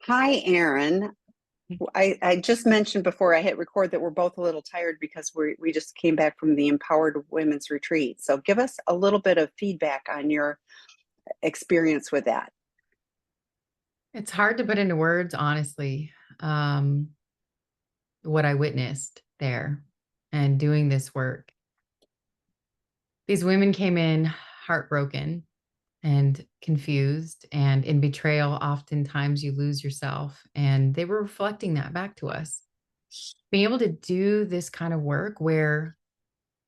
Hi, Erin. I just mentioned before I hit record that we're both a little tired because we just came back from the Empowered Women's Retreat. So give us a little bit of feedback on your experience with that. It's hard to put into words, honestly, what I witnessed there and doing this work. These women came in heartbroken and confused, and in betrayal, oftentimes you lose yourself. And they were reflecting that back to us. Being able to do this kind of work where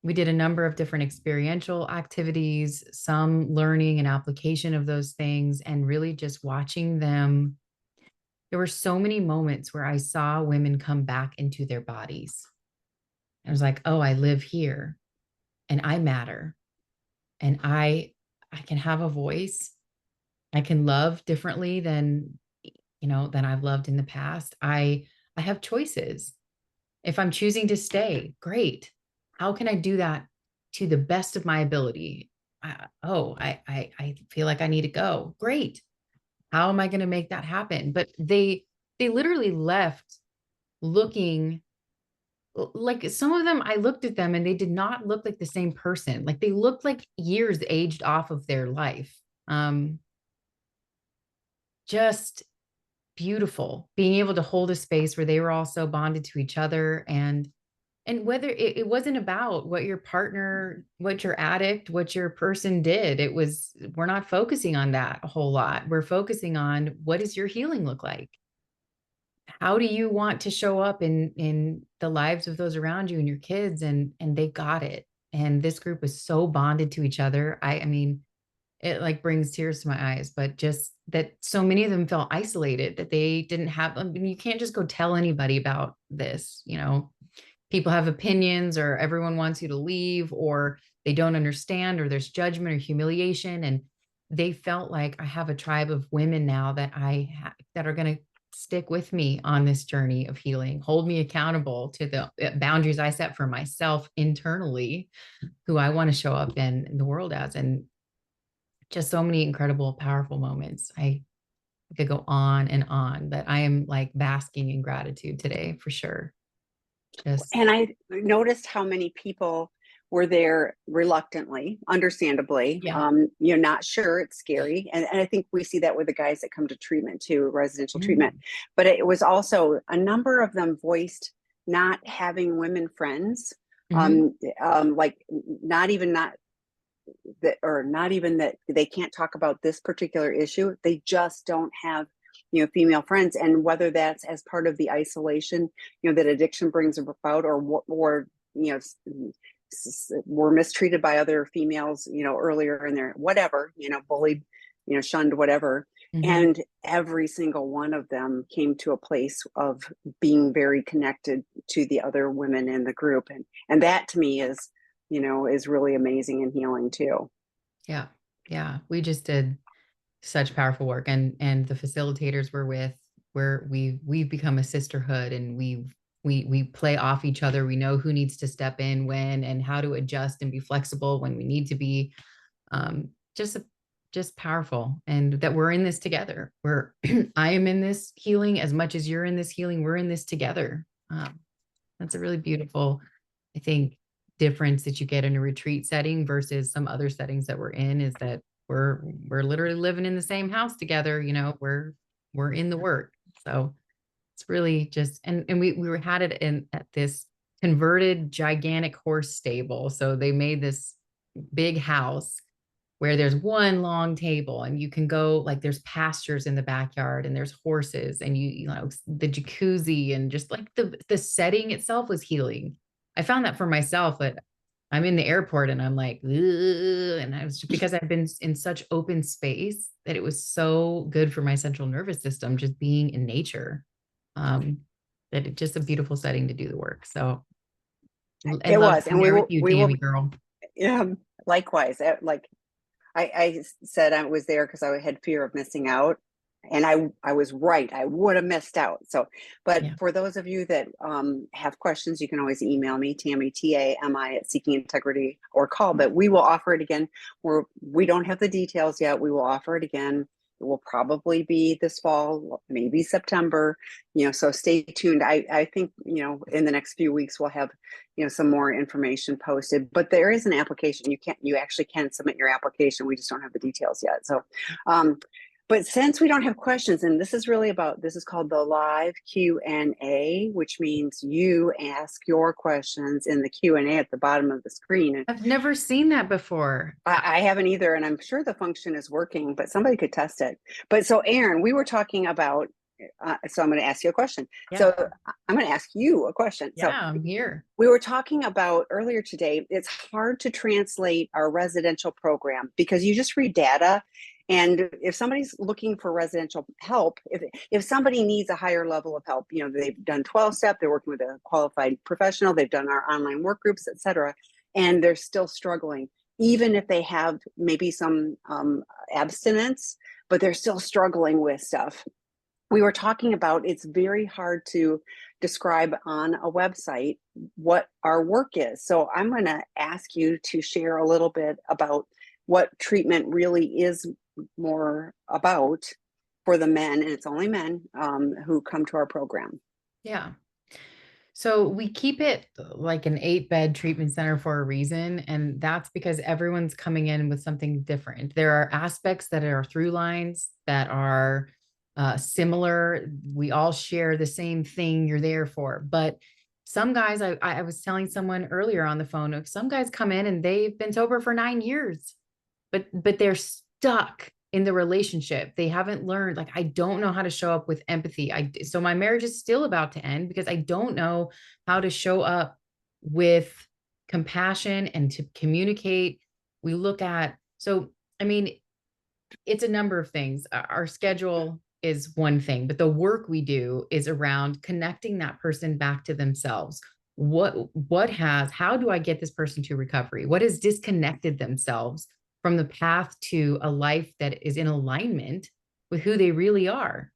we did a number of different experiential activities, some learning and application of those things, and really just watching them. There were so many moments where I saw women come back into their bodies. I was like, oh, I live here and I matter and I can have a voice. I can love differently than I've loved in the past. I have choices. If I'm choosing to stay, great. How can I do that to the best of my ability? I feel like I need to go. Great. How am I going to make that happen? But they literally left looking like, some of them, I looked at them and they did not look like the same person. Like, they looked like years aged off of their life. um just beautiful being able to hold a space where they were all so bonded to each other. And whether it wasn't about what your partner, what your addict, what your person did. It was, we're not focusing on that a whole lot. We're focusing on, what does your healing look like? How do you want to show up in the lives of those around you and your kids? And they got it. And this group was so bonded to each other. I mean, it like brings tears to my eyes, but just that so many of them felt isolated, that they didn't have, I mean, you can't just go tell anybody about this. People have opinions, or everyone wants you to leave, or they don't understand, or there's judgment or humiliation. And they felt like, I have a tribe of women now that are going to stick with me on this journey of healing, hold me accountable to the boundaries I set for myself internally, who I want to show up in the world as. And just so many incredible, powerful moments. I could go on and on, but I am like basking in gratitude today for sure. Just, And I noticed how many people were there reluctantly, understandably. yeah. You're not sure, it's scary. And I think we see that with the guys that come to treatment too, residential treatment. Mm, But it was also a number of them voiced not having women friends. mhm. Like not that, or not even that they can't talk about this particular issue. They just don't have, female friends. And whether that's as part of the isolation, that addiction brings about, or, were mistreated by other females, earlier in their whatever, bullied, shunned, whatever. Mhm. And every single one of them came to a place of being very connected to the other women in the group. And that to me is really amazing and healing too. Yeah. Yeah. We just did such powerful work, and the facilitators we're with, where we've become a sisterhood, and we play off each other. We know who needs to step in when, and how to adjust and be flexible when we need to be. um just powerful, and that we're in this together. We're I am in this healing as much as you're in this healing. We're in this together. That's a really beautiful, I think, difference that you get in a retreat setting versus some other settings that we're in, is that we're literally living in the same house together. We're in the work. So it's really just, and we were had it in at this converted gigantic horse stable. So they made this big house where there's one long table, and you can go, like, there's pastures in the backyard, and there's horses, and the jacuzzi, and just like the setting itself was healing. I found that for myself, but I'm in the airport and I'm like, "Ugh," and I was just, because I've been in such open space, that it was so good for my central nervous system, just being in nature. um that it's just a beautiful setting to do the work. So I It love was, being and there with you, we will, Tammy girl. likewise. Like I said, I was there because I had fear of missing out, and I was right. I would have missed out. So, but Yeah. for those of you that have questions, you can always email me, Tammy, TAMI at Seeking Integrity, or call. But we will offer it again. We don't have the details yet. We will offer it again. will probably be this fall, maybe September, so stay tuned. I think, in the next few weeks, we'll have, some more information posted, but there is an application. You actually can submit your application. We just don't have the details yet. So, but since we don't have questions, and this is called the live Q&A, which means you ask your questions in the Q&A at the bottom of the screen. And I've never seen that before. I haven't either, and I'm sure the function is working, but somebody could test it. But so, Erin, we were talking about, so I'm going to ask you a question. Yeah. So I'm going to ask you a question. Yeah, So I'm here. we were talking about earlier today, it's hard to translate our residential program because you just read data. And if somebody's looking for residential help, if somebody needs a higher level of help, they've done 12-step, they're working with a qualified professional, they've done our online work groups, et cetera, and they're still struggling, even if they have maybe some abstinence, but they're still struggling with stuff. We were talking about it's very hard to describe on a website what our work is. So I'm going to ask you to share a little bit about what treatment really is more about for the men, and it's only men who come to our program. Yeah. So we keep it like an 8-bed treatment center for a reason. And that's because everyone's coming in with something different. There are aspects that are through lines that are similar. We all share the same thing you're there for. But some guys, I was telling someone earlier on the phone, some guys come in and they've been sober for 9 years, but they're stuck in the relationship. They haven't learned, like, I don't know how to show up with empathy. So my marriage is still about to end because I don't know how to show up with compassion and to communicate. We look at, so, I mean, it's a number of things. Our schedule is one thing, but the work we do is around connecting that person back to themselves. How do I get this person to recovery? What has disconnected themselves from the path to a life that is in alignment with who they really are?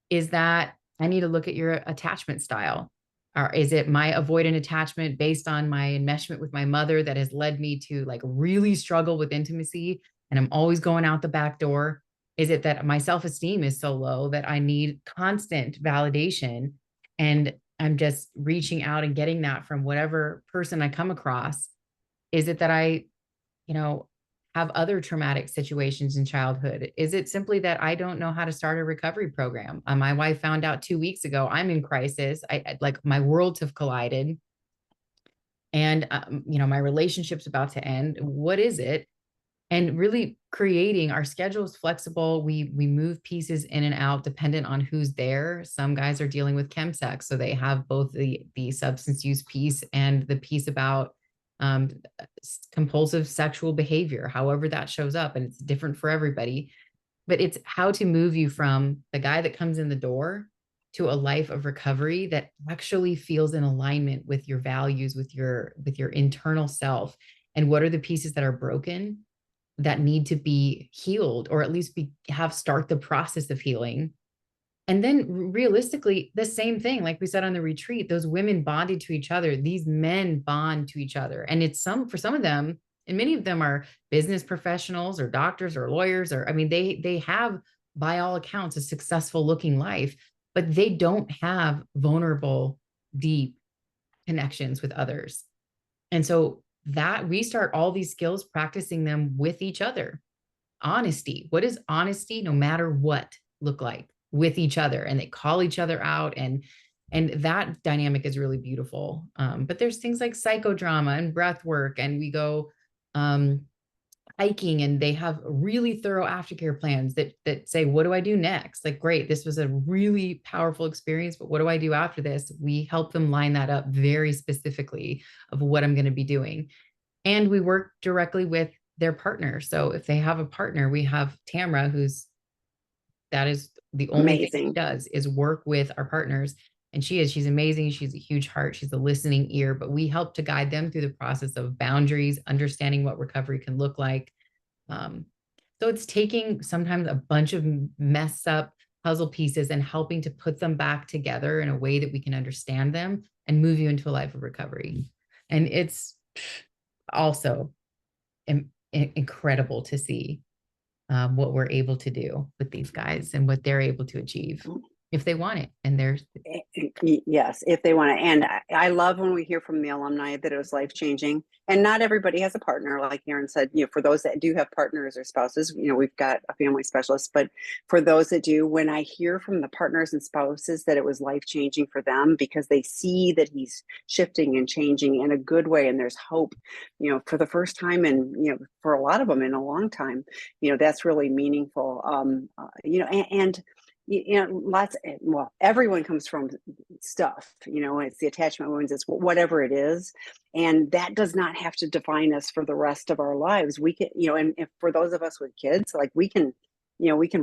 Is that I need to look at your attachment style. Or is it my avoidant attachment based on my enmeshment with my mother that has led me to like really struggle with intimacy and I'm always going out the back door? Is it that my self-esteem is so low that I need constant validation and I'm just reaching out and getting that from whatever person I come across? Is it that I, have other traumatic situations in childhood? Is it simply that I don't know how to start a recovery program? My wife found out 2 weeks ago, I'm in crisis. Like my worlds have collided and, my relationship's about to end. What is it? And really creating our schedule is flexible. We move pieces in and out dependent on who's there. Some guys are dealing with chemsex, so they have both the substance use piece and the piece about compulsive sexual behavior, however that shows up, and it's different for everybody. But it's how to move you from the guy that comes in the door to a life of recovery that actually feels in alignment with your values, with your internal self, and what are the pieces that are broken that need to be healed, or at least start the process of healing. And then realistically, the same thing, like we said on the retreat, those women bonded to each other. These men bond to each other. And for some of them, and many of them are business professionals or doctors or lawyers, or, I mean, they have, by all accounts, a successful looking life, but they don't have vulnerable, deep connections with others. And so that we start all these skills practicing them with each other. Honesty. What does honesty, no matter what, look like with each other? And they call each other out, and that dynamic is really beautiful. But there's things like psychodrama and breath work, and we go hiking, and they have really thorough aftercare plans that say, what do I do next? Like, great, this was a really powerful experience, but what do I do after this? We help them line that up very specifically of what I'm going to be doing. And we work directly with their partner. So if they have a partner, we have Tamara, that is the only thing she does is work with our partners. And she's amazing. She's a huge heart. She's a listening ear, but we help to guide them through the process of boundaries, understanding what recovery can look like. So it's taking sometimes a bunch of messed up puzzle pieces and helping to put them back together in a way that we can understand them and move you into a life of recovery. And it's also incredible to see what we're able to do with these guys and what they're able to achieve if they want it. And there's, Yes, if they want to. And I love when we hear from the alumni that it was life changing. And not everybody has a partner, like Erin said. For those that do have partners or spouses, we've got a family specialist. But for those that do, when I hear from the partners and spouses that it was life changing for them because they see that he's shifting and changing in a good way, and there's hope, for the first time, and for a lot of them in a long time, that's really meaningful. And lots, well, everyone comes from stuff, it's the attachment wounds, it's whatever it is. And that does not have to define us for the rest of our lives. We can, and if for those of us with kids, like we can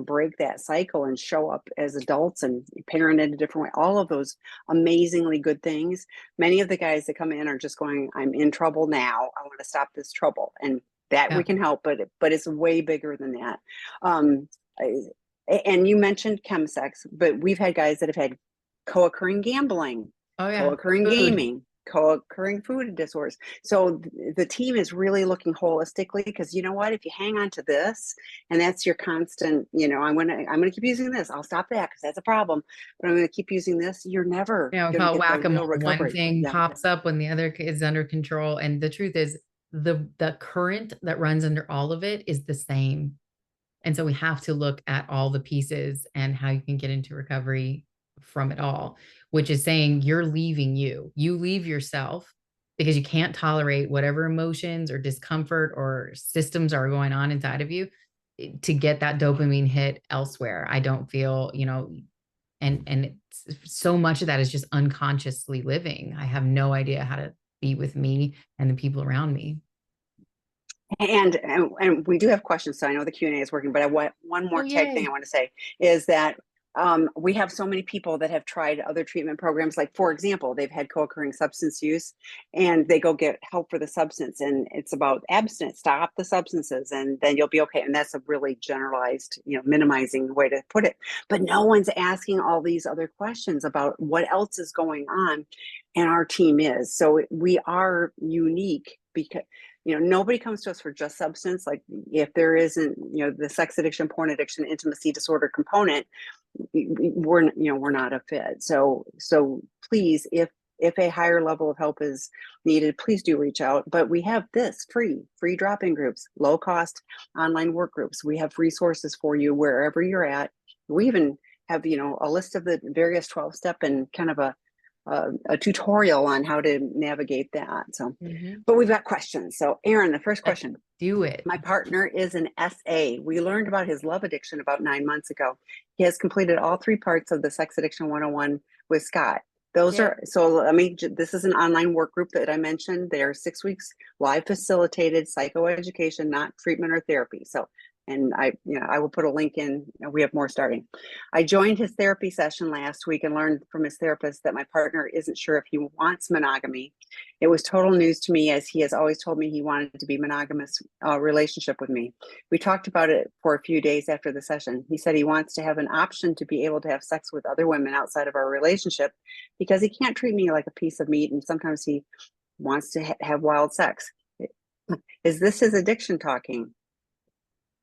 break that cycle and show up as adults and parent in a different way. All of those amazingly good things. Many of the guys that come in are just going, I'm in trouble now. I want to stop this trouble. And that we can help, but it's way bigger than that. And you mentioned chemsex, but we've had guys that have had co-occurring gambling, co-occurring gaming, co-occurring food disorders. So the team is really looking holistically, because you know what, if you hang on to this and that's your constant, I'm gonna keep using this, I'll stop that because that's a problem, but I'm gonna keep using this, you're never gonna get the real recovery. one thing pops up when the other is under control. And the truth is the current that runs under all of it is the same. And so we have to look at all the pieces and how you can get into recovery from it all, which is saying you're leaving you. You leave yourself because you can't tolerate whatever emotions or discomfort or systems are going on inside of you to get that dopamine hit elsewhere. I don't feel, and it's, so much of that is just unconsciously living. I have no idea how to be with me and the people around me. And we do have questions, so I know the Q&A is working, but I want one more tag thing I want to say is that we have so many people that have tried other treatment programs. Like, for example, they've had co-occurring substance use and they go get help for the substance, and it's about abstinence, stop the substances and then you'll be okay. And that's a really generalized, minimizing way to put it. But no one's asking all these other questions about what else is going on. And our team is. So we are unique because nobody comes to us for just substance. Like, if there isn't, the sex addiction, porn addiction, intimacy disorder component, we're not a fit. So please, if a higher level of help is needed, please do reach out. But we have this free drop-in groups, low cost online work groups. We have resources for you wherever you're at. We even have, a list of the various 12-step and kind of a tutorial on how to navigate that. So, but we've got questions. So Erin, the first question. Do it. My partner is an SA. We learned about his love addiction about 9 months ago. He has completed all 3 parts of the Sex Addiction 101 with Scott. Those are, so this is an online work group that I mentioned. They are 6 weeks live facilitated psychoeducation, not treatment or therapy. So, and I will put a link in. We have more starting. I joined his therapy session last week and learned from his therapist that my partner isn't sure if he wants monogamy. It was total news to me, as he has always told me he wanted to be monogamous relationship with me. We talked about it for a few days after the session. He said he wants to have an option to be able to have sex with other women outside of our relationship because he can't treat me like a piece of meat, and sometimes he wants to have wild sex. Is this his addiction talking?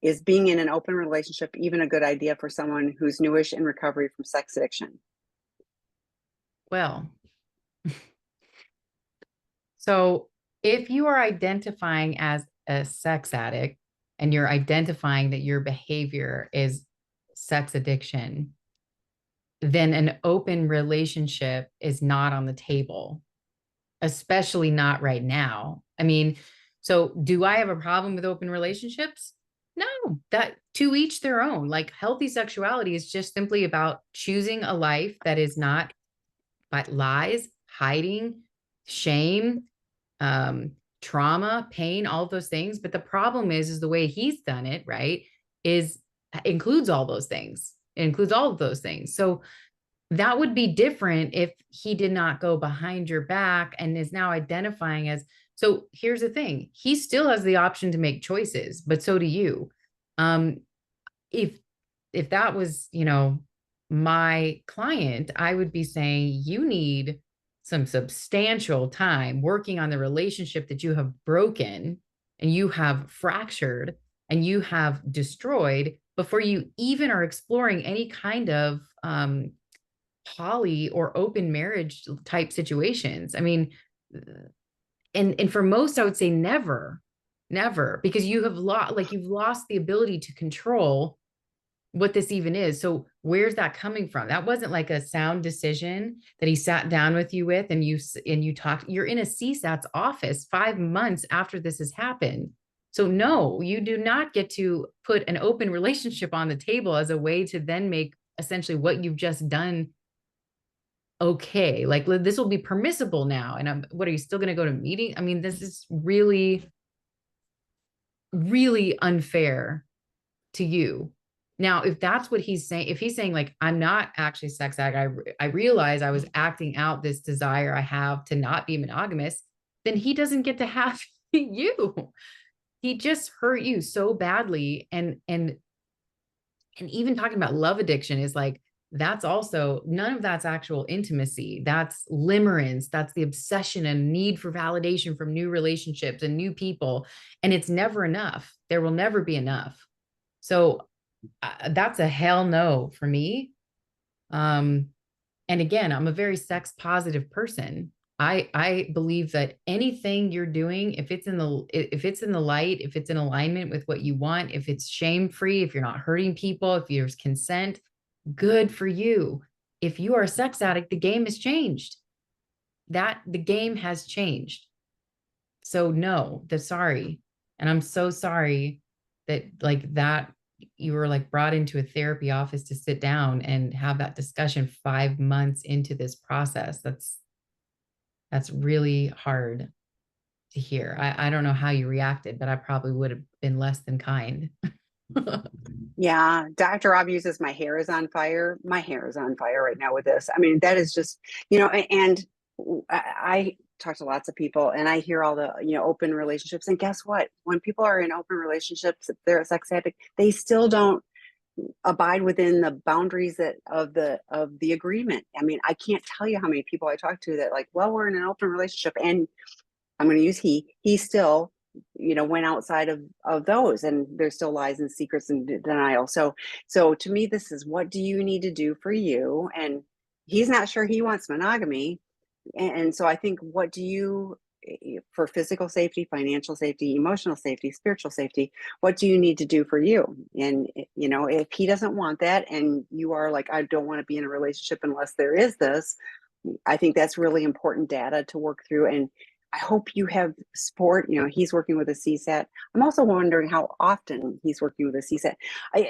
Is being in an open relationship even a good idea for someone who's newish in recovery from sex addiction? Well, so if you are identifying as a sex addict and you're identifying that your behavior is sex addiction, then an open relationship is not on the table, especially not right now. I mean, so do I have a problem with open relationships? No, that to each their own. Like, healthy sexuality is just simply about choosing a life that is not by lies, hiding, shame, trauma, pain, all of those things. But the problem is the way he's done it, right, includes all those things. It includes all of those things. So that would be different if he did not go behind your back and is now identifying as. So here's the thing. He still has the option to make choices, but so do you. If that was, my client, I would be saying you need some substantial time working on the relationship that you have broken and you have fractured, and you have destroyed before you even are exploring any kind of poly or open marriage type situations. I mean, and for most, I would say never, because you have lost, like, you've lost the ability to control what this even is. So where's that coming from? That wasn't like a sound decision that he sat down with you with, and you talked. You're in a CSAT's office 5 months after this has happened. So no, you do not get to put an open relationship on the table as a way to then make essentially what you've just done okay. Like, this will be permissible now. And what, are you still going to go to meeting? I mean, this is really, really unfair to you. Now, if that's what he's saying, if he's saying like, I'm not actually sex addict, I realize I was acting out this desire I have to not be monogamous, then he doesn't get to have you. He just hurt you so badly. And even talking about love addiction is like, that's also, none of that's actual intimacy. That's limerence. That's the obsession and need for validation from new relationships and new people. And it's never enough. There will never be enough. So that's a hell no for me. And again, I'm a very sex positive person. I believe that anything you're doing, if it's in the light, if it's in alignment with what you want, if it's shame free, if you're not hurting people, if there's consent, good for you. If you are a sex addict, the game has changed. The game has changed. So no, sorry. And I'm so sorry that like that you were like brought into a therapy office to sit down and have that discussion 5 months into this process. That's really hard to hear. I don't know how you reacted, but I probably would have been less than kind. Yeah, Dr. Rob uses my hair is on fire. My hair is on fire right now with this. I mean, that is just, and I talk to lots of people and I hear all the, open relationships. And guess what? When people are in open relationships, if they're a sex addict, they still don't abide within the boundaries of the agreement. I mean, I can't tell you how many people I talk to that like, well, we're in an open relationship, and I'm going to use he still, went outside of those, and there's still lies and secrets and denial. So to me, this is, what do you need to do for you? And he's not sure he wants monogamy. And so I think, what do you, for physical safety, financial safety, emotional safety, spiritual safety, what do you need to do for you? And, if he doesn't want that, and you are like, I don't want to be in a relationship unless there is this, I think that's really important data to work through. And I hope you have support. He's working with a CSAT. I'm also wondering how often he's working with a CSAT.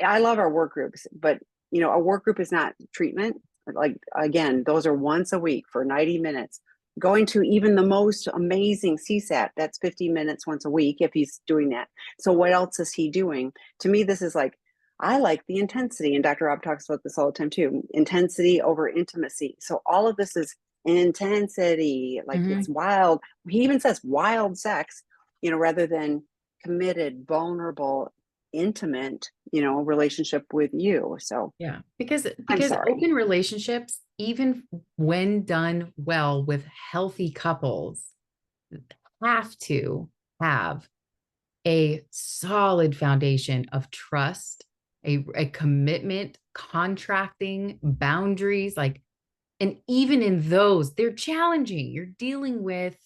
I love our work groups, but a work group is not treatment. Like, again, those are once a week for 90 minutes. Going to even the most amazing CSAT, that's 50 minutes once a week if he's doing that. So what else is he doing? To me, this is like, I like the intensity. And Dr. Rob talks about this all the time too. Intensity over intimacy. So all of this is intensity, like it's wild. He even says wild sex, rather than committed, vulnerable, intimate, relationship with you. So Yeah, because I'm sorry. open relationships, even when done well with healthy couples, have to have a solid foundation of trust, a commitment, contracting, boundaries, like, and even in those, they're challenging. You're dealing with,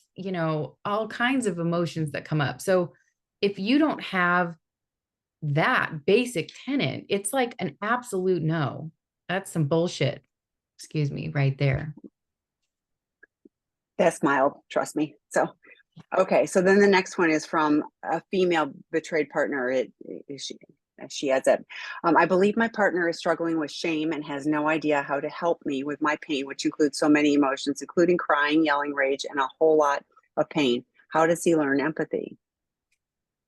all kinds of emotions that come up. So if you don't have that basic tenet, it's like an absolute no. That's some bullshit. Excuse me, right there. That's mild, trust me. So, okay. So then the next one is from a female betrayed partner. She adds it. I believe my partner is struggling with shame and has no idea how to help me with my pain, which includes so many emotions, including crying, yelling, rage, and a whole lot of pain. How does he learn empathy?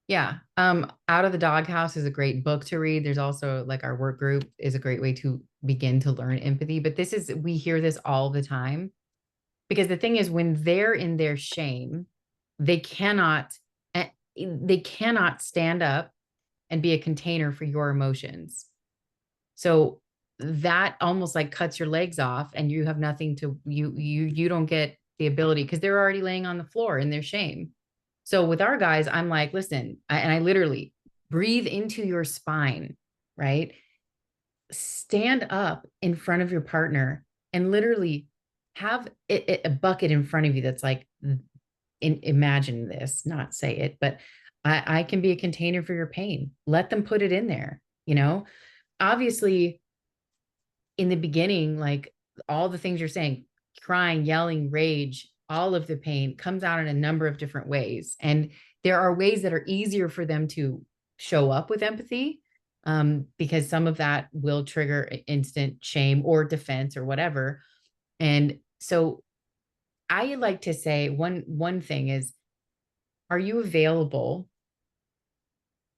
Yeah. Out of the Doghouse is a great book to read. There's also like our work group is a great way to begin to learn empathy. But we hear this all the time, because the thing is, when they're in their shame, they cannot, they cannot stand up and be a container for your emotions. So that almost like cuts your legs off, and you have nothing to, you don't get the ability, because they're already laying on the floor in their shame. So with our guys, I'm like, listen, and I literally, breathe into your spine, right? Stand up in front of your partner and literally have a bucket in front of you that's like, imagine this, not say it, but I can be a container for your pain. Let them put it in there, you know? Obviously, in the beginning, like all the things you're saying, crying, yelling, rage, all of the pain comes out in a number of different ways. And there are ways that are easier for them to show up with empathy, because some of that will trigger instant shame or defense or whatever. And so I like to say one thing is, are you available?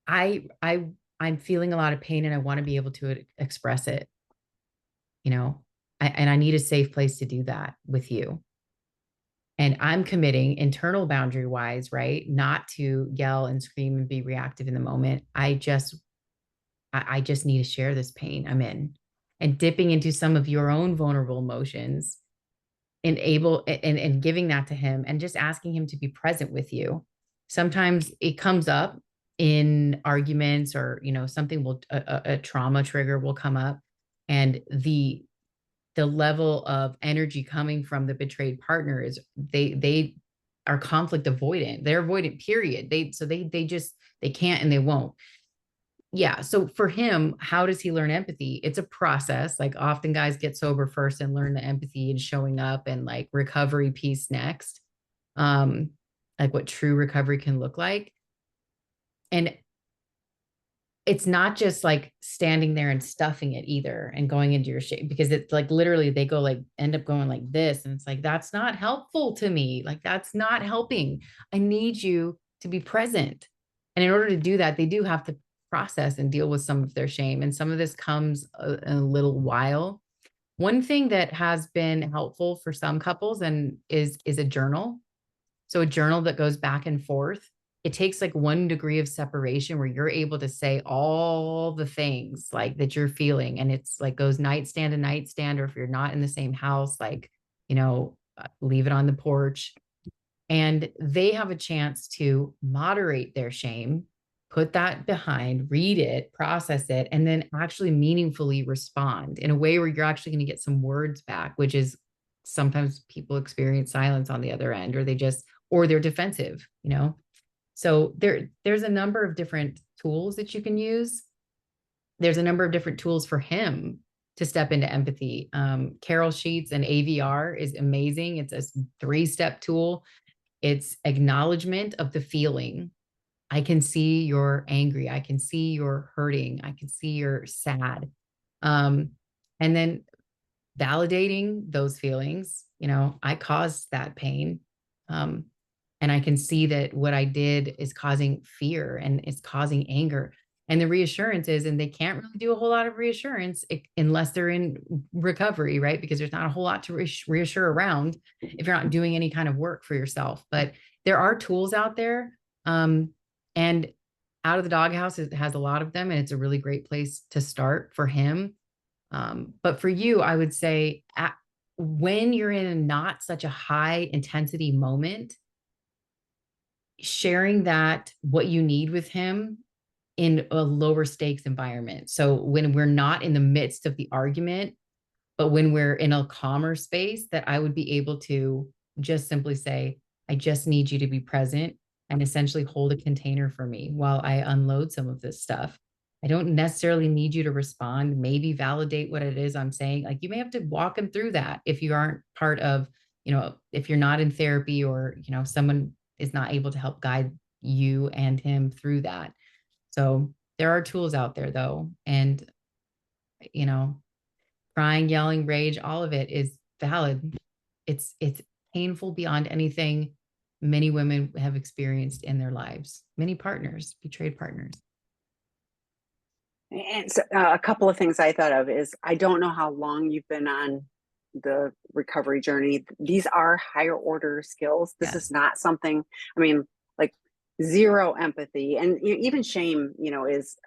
I'm feeling a lot of pain and I want to be able to express it, you know, and I need a safe place to do that with you. And I'm committing internal boundary wise, right? Not to yell and scream and be reactive in the moment. I just need to share this pain I'm in, and dipping into some of your own vulnerable emotions and giving that to him and just asking him to be present with you. Sometimes it comes up in arguments, or, you know, something will, a trauma trigger will come up, and the level of energy coming from the betrayed partner is they are conflict avoidant. They're avoidant, period. They just, they can't and they won't. Yeah. So for him, how does he learn empathy? It's a process. Like often guys get sober first and learn the empathy and showing up, and like recovery piece next. Um, like what true recovery can look like. And it's not just like standing there and stuffing it either and going into your shape, because it's like literally they go like, end up going like this. And it's like, that's not helpful to me. Like, that's not helping. I need you to be present. And in order to do that, they do have to process and deal with some of their shame. And some of this comes in a little while. One thing that has been helpful for some couples and is a journal. So a journal that goes back and forth. It takes like 1 degree of separation where you're able to say all the things like that you're feeling. And it's like goes nightstand to nightstand, or if you're not in the same house, like, you know, leave it on the porch. And they have a chance to moderate their shame, put that behind, read it, process it, and then actually meaningfully respond in a way where you're actually going to get some words back, which is sometimes people experience silence on the other end, or they just, or they're defensive, you know? So there's a number of different tools that you can use. There's a number of different tools for him to step into empathy. Carol Sheets and AVR is amazing. It's a 3-step tool. It's acknowledgement of the feeling. I can see you're angry. I can see you're hurting. I can see you're sad. And then validating those feelings. You know, I caused that pain. And I can see that what I did is causing fear and it's causing anger. And the reassurance is, and they can't really do a whole lot of reassurance unless they're in recovery, right? Because there's not a whole lot to reassure around if you're not doing any kind of work for yourself. But there are tools out there. And Out of the Doghouse has a lot of them, and it's a really great place to start for him. But for you, I would say when you're in not such a high intensity moment, sharing that what you need with him in a lower stakes environment. So when we're not in the midst of the argument, but when we're in a calmer space, that I would be able to just simply say, I just need you to be present and essentially hold a container for me while I unload some of this stuff. I don't necessarily need you to respond, maybe validate what it is I'm saying. Like you may have to walk him through that if you aren't part of, you know, if you're not in therapy, or, you know, someone is not able to help guide you and him through that. So there are tools out there though. And, you know, crying, yelling, rage, all of it is valid. It's painful beyond anything many women have experienced in their lives. Many partners, betrayed partners. And so, a couple of things I thought of is, I don't know how long you've been on the recovery journey. These are higher order skills. This Yes. is not something, I mean, like zero empathy, and even shame, is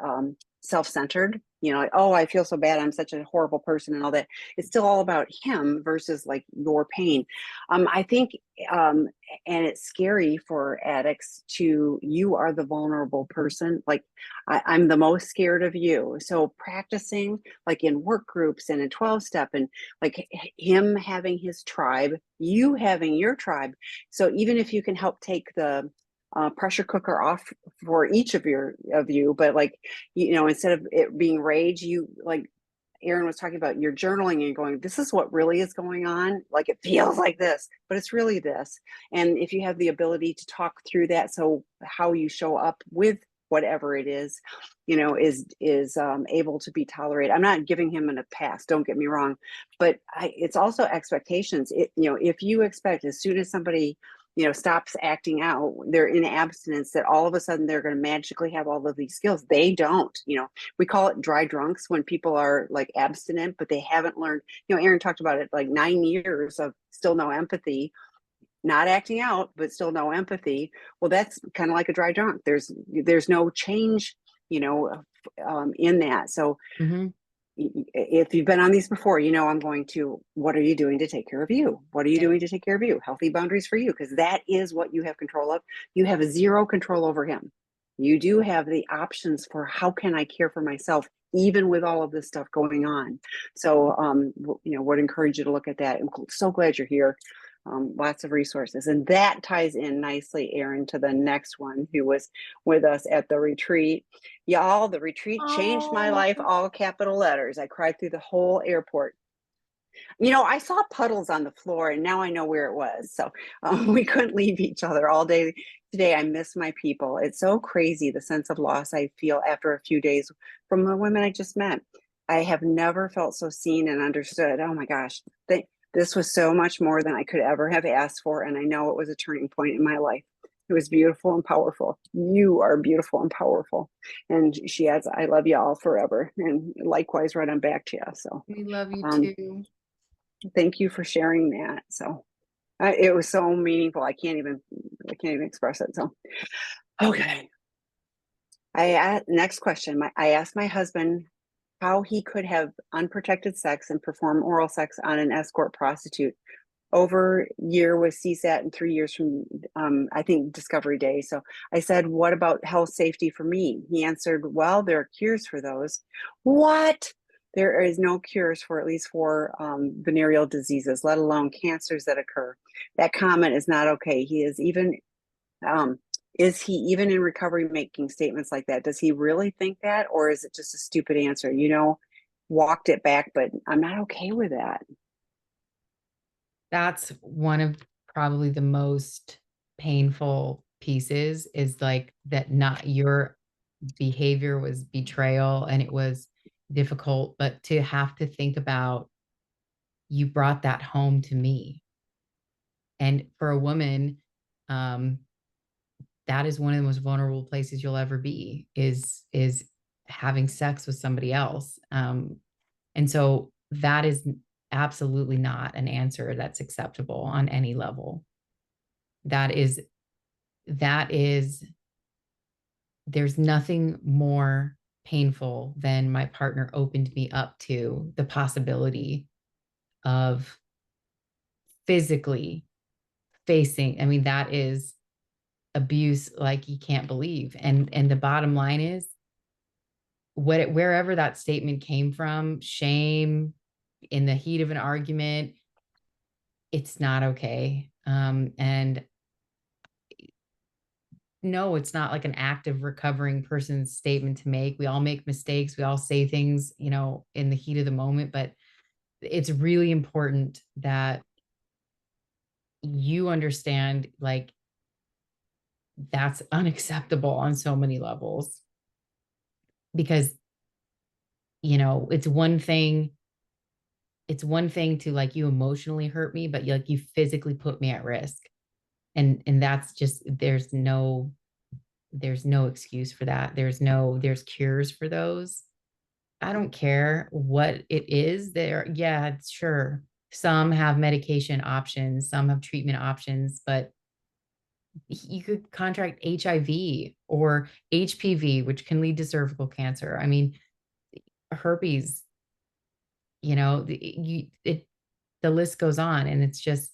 self-centered. like, oh, I feel so bad, I'm such a horrible person and all that. It's still all about him versus like your pain. I think, um, and it's scary for addicts to, you are the vulnerable person. Like I'm the most scared of you. So practicing like in work groups and in 12 step and like him having his tribe, you having your tribe. So even if you can help take the pressure cooker off for each of you, but like, instead of it being rage, you like Erin was talking about, you're journaling and going, this is what really is going on. Like it feels like this, but it's really this. And if you have the ability to talk through that, so how you show up with whatever it is, is able to be tolerated. I'm not giving him a pass, don't get me wrong, but it's also expectations. If you expect as soon as somebody stops acting out, they're in abstinence, that all of a sudden they're going to magically have all of these skills. They don't. We call it dry drunks when people are like abstinent, but they haven't learned. Erin talked about it, like 9 years of still no empathy, not acting out, but still no empathy. Well, that's kind of like a dry drunk. There's no change, in that. So Mhm. if you've been on these before, I'm going to, what are you doing to take care of you? What are you doing to take care of you? Healthy boundaries for you, because that is what you have control of. You have zero control over him. You do have the options for, how can I care for myself, even with all of this stuff going on? So, would encourage you to look at that. I'm so glad you're here. Lots of resources. And that ties in nicely, Erin, to the next one who was with us at the retreat. Y'all, the retreat changed my Oh, life, all capital letters. I cried through the whole airport. I saw puddles on the floor and now I know where it was. So we couldn't leave each other all day today. I miss my people. It's so crazy, the sense of loss I feel after a few days from the women I just met. I have never felt so seen and understood. Oh my gosh. This was so much more than I could ever have asked for. And I know it was a turning point in my life. It was beautiful and powerful. You are beautiful and powerful. And she adds, I love you all forever. And likewise, right on back to you. So we love you um, too. thank you for sharing that. So it was so meaningful. I can't even express it. So, okay. Next question. I asked my husband how he could have unprotected sex and perform oral sex on an escort prostitute over a year with CSAT and 3 years from, I think, Discovery Day. So I said, what about health safety for me? He answered, well, there are cures for those. What? There is no cures for at least 4 venereal diseases, let alone cancers that occur. That comment is not okay. Um, is he even in recovery making statements like that? Does he really think that? Or is it just a stupid answer? Walked it back, but I'm not okay with that. That's one of probably the most painful pieces, is like that not your behavior was betrayal and it was difficult, but to have to think about, you brought that home to me. And for a woman, um, that is one of the most vulnerable places you'll ever be, is having sex with somebody else. And so that is absolutely not an answer that's acceptable on any level. That is there's nothing more painful than my partner opened me up to the possibility of physically facing. I mean, that is abuse like you can't believe. And the bottom line is, wherever that statement came from, shame in the heat of an argument, it's not okay. And no, it's not like an active recovering person's statement to make. We all make mistakes. We all say things, in the heat of the moment, but it's really important that you understand, like, that's unacceptable on so many levels, because, it's one thing to, like, you emotionally hurt me, but you physically put me at risk. And that's just, there's no excuse for that. There's cures for those. I don't care what it is there. Yeah, sure. Some have medication options, some have treatment options, but you could contract HIV or HPV, which can lead to cervical cancer. I mean, herpes, you know, the list goes on, and it's just,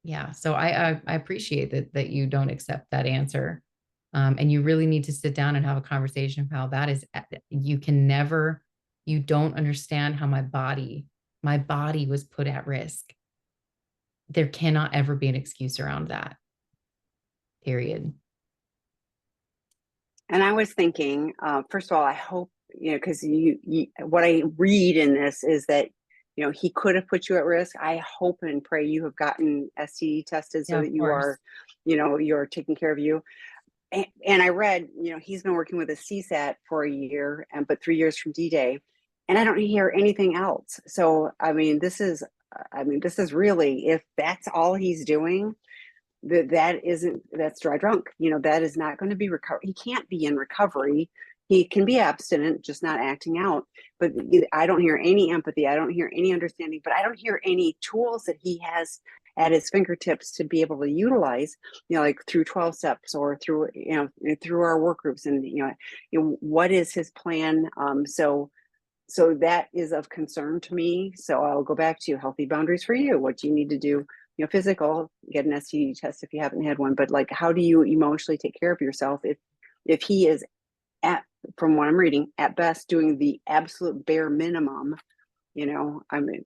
yeah. So I appreciate that you don't accept that answer. And you really need to sit down and have a conversation of how that is, you can never, you don't understand how my body was put at risk. There cannot ever be an excuse around that, period. And I was thinking, first of all, I hope, because what I read in this is that, he could have put you at risk. I hope and pray you have gotten STD tested so Yeah, that of you course. are, you're taking care of you. And I read, he's been working with a CSAT for a year, but 3 years from D-Day, and I don't hear anything else. So, this is really, if that's all he's doing, that's dry drunk. That is not going to be recovery. He can't be in recovery. He can be abstinent, just not acting out. But I don't hear any empathy. I don't hear any understanding, but I don't hear any tools that he has at his fingertips to be able to utilize, like through 12 steps or through, through our work groups. And, what is his plan? So that is of concern to me. So I'll go back to healthy boundaries for you. What do you need to do? Physical, get an STD test if you haven't had one. But like, how do you emotionally take care of yourself if he is at, from what I'm reading, at best doing the absolute bare minimum? I mean,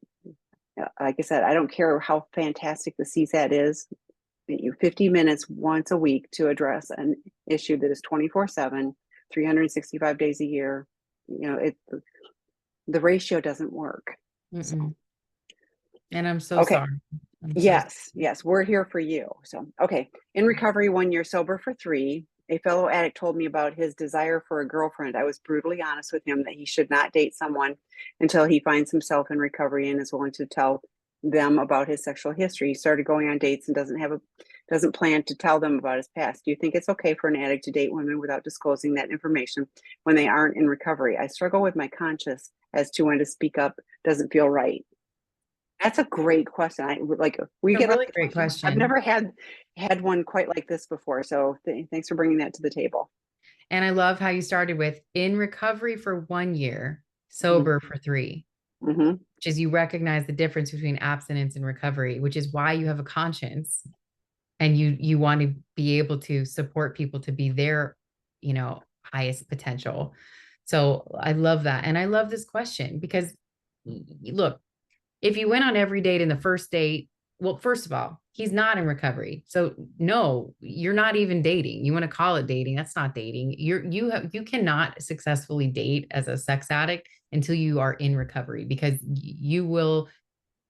like I said, I don't care how fantastic the CSAT is. 50 minutes once a week to address an issue that is 24/7, 365 days a year. The ratio doesn't work. So, And I'm so okay. sorry. I'm so sorry. Yes, we're here for you. So, okay. In recovery, 1 year, sober for 3. A fellow addict told me about his desire for a girlfriend. I was brutally honest with him that he should not date someone until he finds himself in recovery and is willing to tell them about his sexual history. He started going on dates and doesn't plan to tell them about his past. Do you think it's okay for an addict to date women without disclosing that information when they aren't in recovery? I struggle with my conscience as to when to speak up. Doesn't feel right. That's a great question. We It's a get really lots of great questions. I've question. never had one quite like this before. So thanks for bringing that to the table. And I love how you started with in recovery for 1 year, Mm-hmm. sober for 3, Mm-hmm. which is you recognize the difference between abstinence and recovery, which is why you have a conscience and you want to be able to support people to be their, highest potential. So I love that. And I love this question because look, if you went on every date in the first date, well, first of all, he's not in recovery. So no, you're not even dating. You want to call it dating. That's not dating. You cannot successfully date as a sex addict until you are in recovery because you will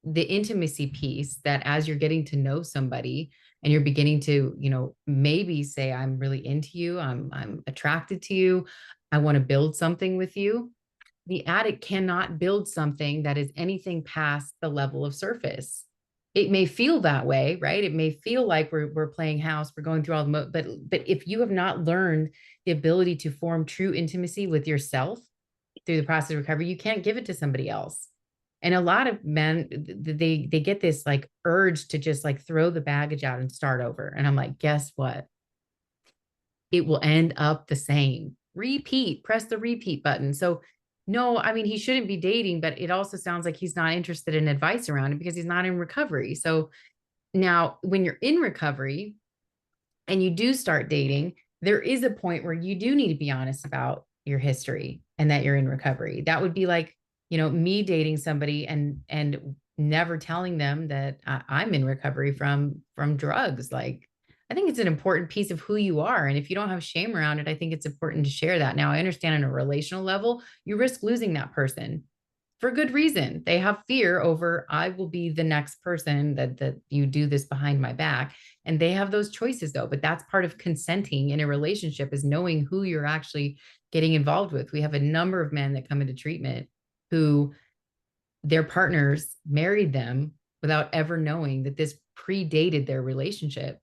the intimacy piece that as you're getting to know somebody and you're beginning to, maybe say, I'm really into you, I'm attracted to you, I want to build something with you. The addict cannot build something that is anything past the level of surface. It may feel that way, right? It may feel like we're playing house, we're going through all but if you have not learned the ability to form true intimacy with yourself through the process of recovery, you can't give it to somebody else. And a lot of men, they get this like urge to just like throw the baggage out and start over. And I'm like, guess what? It will end up the same. Repeat, press the repeat button. So no, I mean, he shouldn't be dating, but it also sounds like he's not interested in advice around it because he's not in recovery. So now when you're in recovery and you do start dating, there is a point where you do need to be honest about your history and that you're in recovery. That would be like, me dating somebody and never telling them that I'm in recovery from drugs. Like, I think it's an important piece of who you are. And if you don't have shame around it, I think it's important to share that. Now, I understand on a relational level, you risk losing that person for good reason. They have fear over, I will be the next person that you do this behind my back. And they have those choices though. But that's part of consenting in a relationship is knowing who you're actually getting involved with. We have a number of men that come into treatment who their partners married them without ever knowing that this predated their relationship.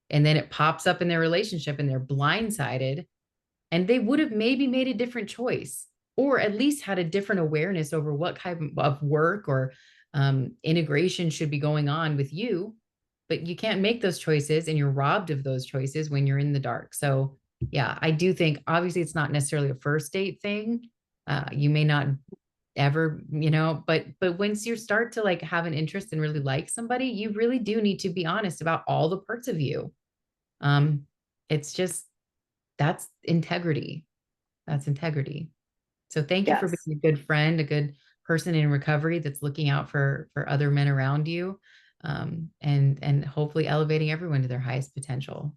And then it pops up in their relationship and they're blindsided and they would have maybe made a different choice or at least had a different awareness over what type of work or integration should be going on with you. But you can't make those choices and you're robbed of those choices when you're in the dark. So, yeah, I do think obviously it's not necessarily a first date thing, You may not ever, you know, but once you start to like have an interest and really like somebody, you really do need to be honest about all the parts of you. um it's just, that's integrity. That's integrity. So thank you for Yes. being a good friend, a good person in recovery that's looking out for other men around you, and hopefully elevating everyone to their highest potential.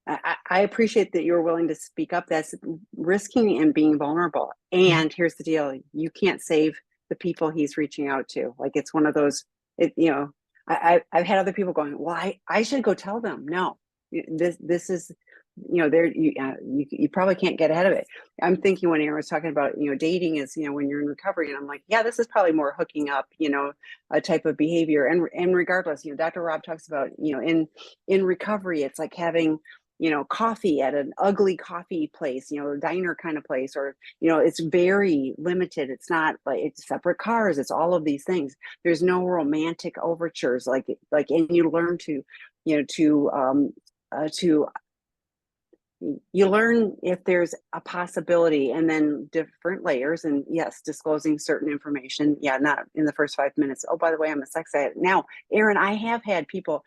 I appreciate that you're willing to speak up. That's risking and being vulnerable. Yeah. And here's the deal: you can't save the people he's reaching out to. Like, it's one of those. I've had other people going, "Well, I should go tell them." No, this is, there you probably can't get ahead of it. I'm thinking when Erin was talking about, dating is, when you're in recovery, and I'm like, yeah, this is probably more hooking up, a type of behavior. And regardless, Dr. Rob talks about, in recovery, it's like having, coffee at an ugly coffee place, a diner kind of place, or, it's very limited. It's not like it's separate cars. It's all of these things. There's no romantic overtures, and you learn to, to you learn if there's a possibility, and then different layers, and yes, disclosing certain information. Yeah, not in the first 5 minutes. Oh, by the way, I'm a sex addict. Now, Erin, I have had people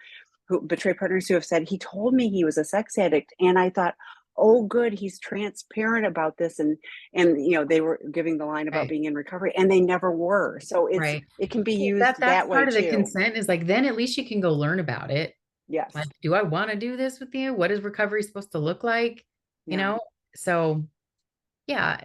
who betray partners who have said, he told me he was a sex addict, and I thought, oh good, he's transparent about this. And they were giving the line about Right. being in recovery, and they never were. So Right. it can be Well, used that's that way part of the too. consent, is like, then at least you can go learn about it. Like, Yes. do I want to do this with you? What is recovery supposed to look like? You Yeah. know? So yeah,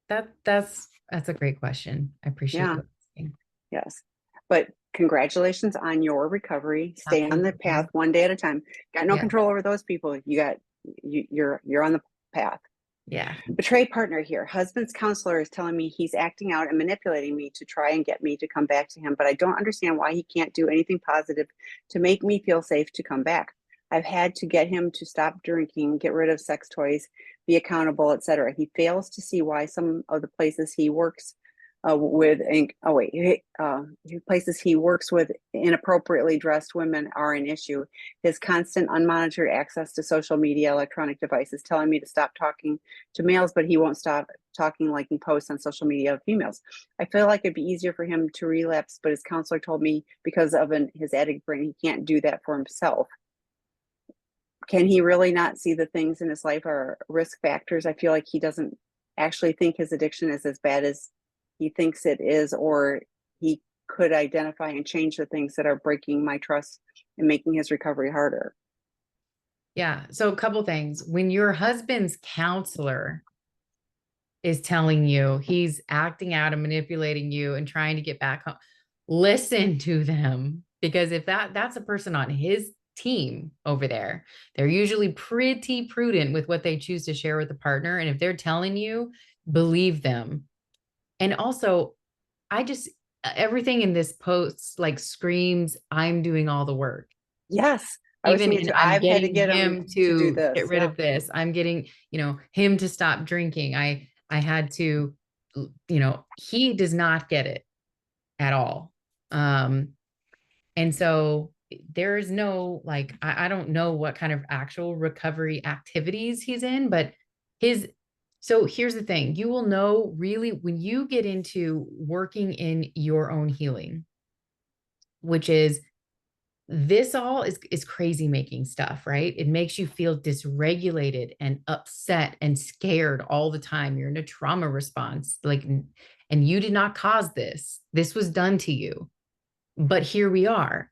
that's a great question. I appreciate Yeah. you asking. Yes. But congratulations on your recovery. Stay on the path Absolutely. one day at a time. Got no Yeah. control over those people. You're on the path. Yeah. Betrayed partner here. Husband's counselor is telling me he's acting out and manipulating me to try and get me to come back to him, but I don't understand why he can't do anything positive to make me feel safe to come back. I've had to get him to stop drinking, get rid of sex toys, be accountable, etc. He fails to see why some of the places he works with, oh wait, places he works with inappropriately dressed women are an issue. His constant unmonitored access to social media, electronic devices, telling me to stop talking to males, but he won't stop talking, liking posts on social media of females. I feel like it'd be easier for him to relapse, but his counselor told me because of his addict brain, he can't do that for himself. Can he really not see the things in his life are risk factors? I feel like he doesn't actually think his addiction is as bad as he thinks it is, or he could identify and change the things that are breaking my trust and making his recovery harder. Yeah. So a couple things. When your husband's counselor is telling you he's acting out and manipulating you and trying to get back home, listen to them, because if that's a person on his team over there, they're usually pretty prudent with what they choose to share with the partner, and if they're telling you, believe them. And also, I just, everything in this post like screams, I'm doing all the work. Yes, I was Even thinking in, too. I'm I've had to getting get him him to do to this. get rid Yeah. of this. I'm getting, him to stop drinking. I had to, he does not get it at all. And so there's no, like, I don't know what kind of actual recovery activities he's in, but his, so here's the thing: you will know really when you get into working in your own healing, which is, this all is crazy making stuff, right? It makes you feel dysregulated and upset and scared all the time. You're in a trauma response, like, and you did not cause this. This was done to you, but here we are.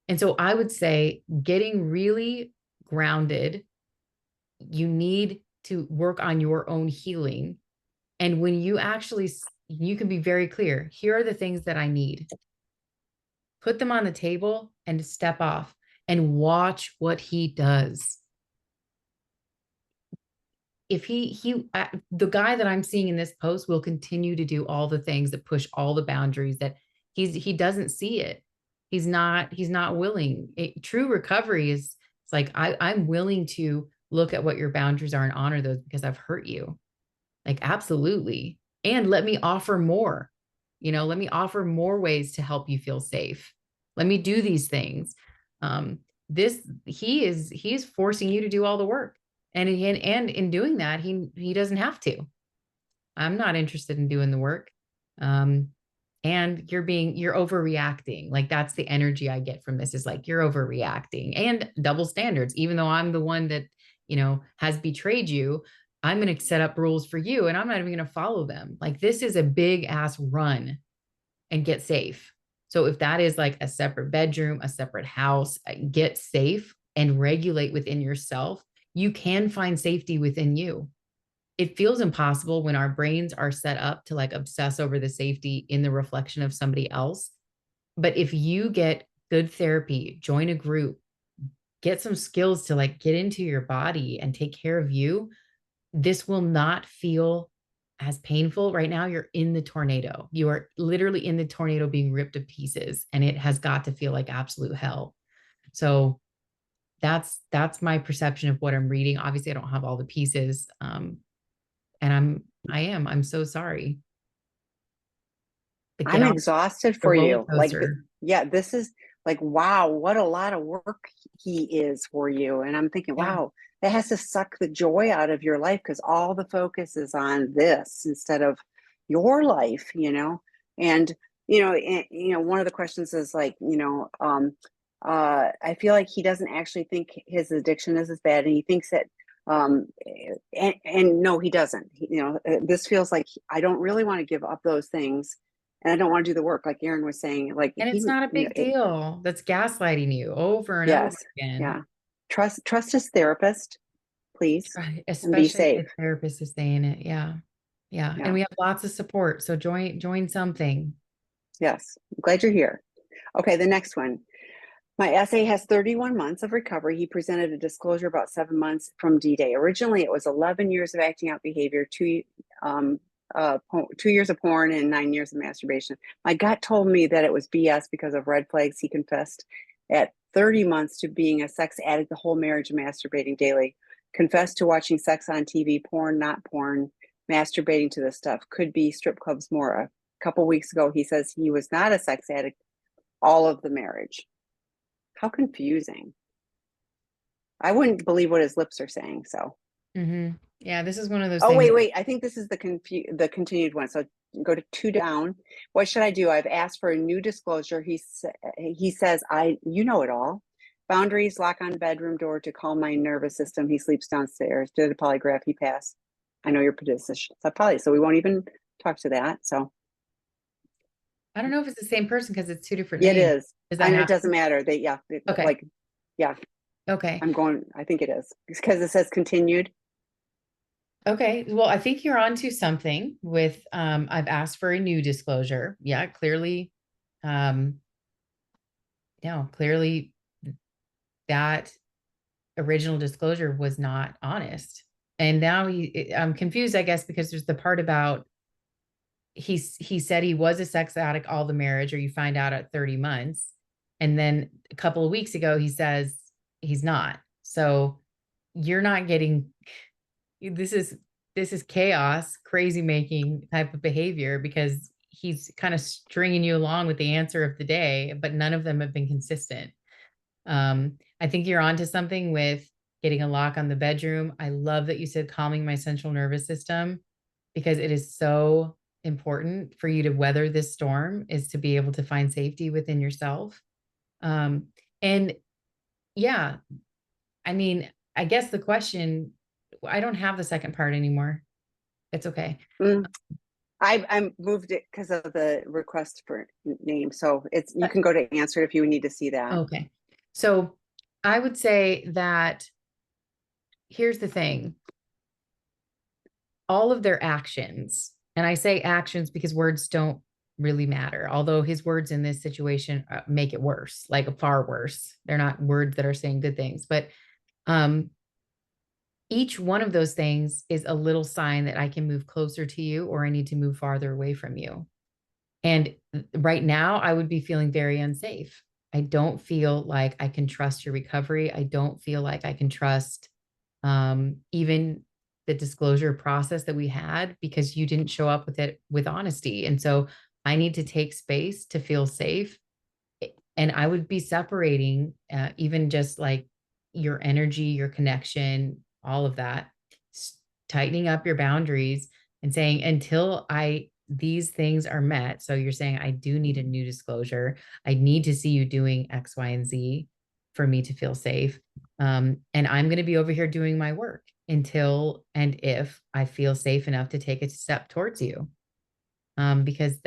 And so I would say getting really grounded, you need to work on your own healing. And when you actually, you can be very clear, here are the things that I need. Put them on the table and step off and watch what he does. If the guy that I'm seeing in this post will continue to do all the things that push all the boundaries that he doesn't see it. He's not willing. True recovery is, it's like, I'm willing to look at what your boundaries are and honor those because I've hurt you. Like, absolutely. And let me offer more. Let me offer more ways to help you feel safe. Let me do these things. This he is forcing you to do all the work. And in doing that, he doesn't have to. I'm not interested in doing the work. Um, and you're overreacting. Like that's the energy I get from this is like you're overreacting and double standards. Even though I'm the one that, has betrayed you, I'm going to set up rules for you and I'm not even going to follow them. Like this is a big ass run and get safe. So if that is like a separate bedroom, a separate house, get safe and regulate within yourself. You can find safety within you. It feels impossible when our brains are set up to like obsess over the safety in the reflection of somebody else. But if you get good therapy, join a group, get some skills to like get into your body and take care of you, this will not feel as painful. Right now, you're in the tornado. You are literally in the tornado being ripped to pieces, and it has got to feel like absolute hell. So that's my perception of what I'm reading. Obviously, I don't have all the pieces. And I'm so sorry. But get I'm off exhausted the for roller you. coaster. Yeah, this is like, wow, what a lot of work he is for you. And I'm thinking, Yeah. wow, that has to suck the joy out of your life because all the focus is on this instead of your life, And, one of the questions is like, I feel like he doesn't actually think his addiction is as bad. And he thinks that, and no, he doesn't. This feels like I don't really want to give up those things and I don't want to do the work, like Erin was saying. Like And it's not a big deal. That's gaslighting you over and over yes, again. yeah. Trust his therapist, please, Right. and be Especially safe. if the therapist is saying it. Yeah. Yeah. And Yeah, we have lots of support. So join something. yes. I'm glad you're here. Okay, the next one. My essay has 31 months of recovery. He presented a disclosure about 7 months from D-Day. Originally, it was 11 years of acting out behavior, um, 2 years of porn, and 9 years of masturbation. My gut told me that it was BS because of red flags. He confessed at 30 months to being a sex addict the whole marriage and masturbating daily. Confessed to watching sex on TV, porn, not porn, masturbating to this stuff. Could be strip clubs more. A couple weeks ago, he says he was not a sex addict all of the marriage. How confusing. I wouldn't believe what his lips are saying. So, Mm-hmm. Yeah. This is one of those oh things. wait. I think this is the continued one. So go to 2 down. What should I do? I've asked for a new disclosure. He says you know it all. Boundaries, lock on bedroom door to calm my nervous system. He sleeps downstairs. Did a polygraph. He passed. I know your position. So we won't even talk to that. So I don't know if it's the same person because it's two different yeah, it names. is. Does that And it have doesn't to? matter. Okay. Like, yeah, Okay. I think it is because it says continued. Okay. Well, I think you're onto something with I've asked for a new disclosure. Yeah, clearly um clearly that original disclosure was not honest. And now I'm confused, I guess, because there's the part about he said he was a sex addict all the marriage, or you find out at 30 months. And then a couple of weeks ago, he says he's not. So you're not getting this is chaos, crazy making type of behavior because he's kind of stringing you along with the answer of the day, but none of them have been consistent. I think you're onto something with getting a lock on the bedroom. I love that you said calming my central nervous system because it is so important for you to weather this storm is to be able to find safety within yourself. Um, and yeah, I mean, I guess the question, I don't have the second part anymore. It's okay. Mm. I moved it because of the request for name. So you can go to answer if you need to see that. Okay. So I would say that here's the thing. All of their actions, and I say actions because words don't really matter, although his words in this situation make it worse, like far worse. They're not words that are saying good things, but um, each one of those things is a little sign that I can move closer to you or I need to move farther away from you. And right now, I would be feeling very unsafe. I don't feel like I can trust your recovery. I don't feel like I can trust even the disclosure process that we had because you didn't show up with it with honesty. And so I need to take space to feel safe. And I would be separating even just like your energy, your connection, all of that, tightening up your boundaries, and saying, until these things are met. So you're saying, I do need a new disclosure. I need to see you doing X, Y, and Z for me to feel safe. And I'm going to be over here doing my work until and if I feel safe enough to take a step towards you. Because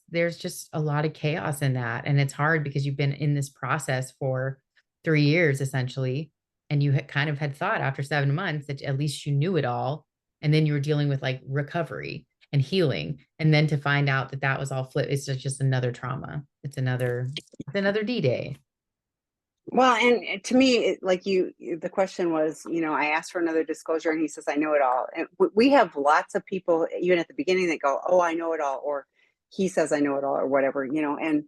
there's just a lot of chaos in that. And it's hard because you've been in this process for 3 years essentially. And you had kind of had thought after 7 months that at least you knew it all. And then you were dealing with like recovery and healing. And then to find out that that was all flip, it's just another trauma. It's another D-Day. Well, and to me, the question was, I asked for another disclosure and he says, I know it all. And we have lots of people, even at the beginning, that go, oh, I know it all, or he says, I know it all, or whatever, and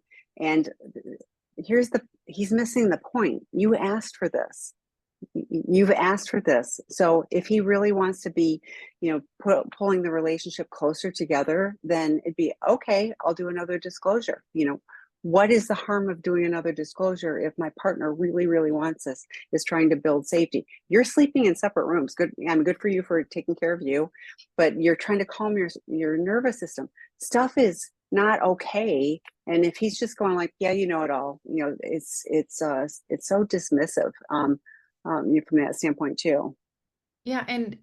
he's missing the point. You asked for this. You've asked for this. So if he really wants to be, pulling the relationship closer together, then it'd be okay. I'll do another disclosure. What is the harm of doing another disclosure if my partner really, really wants this, is trying to build safety? You're sleeping in separate rooms. Good. I'm good for you for taking care of you, but you're trying to calm your nervous system. Stuff is not okay. And if he's just going like, yeah, you know it all, it's so dismissive. From that standpoint too. Yeah. And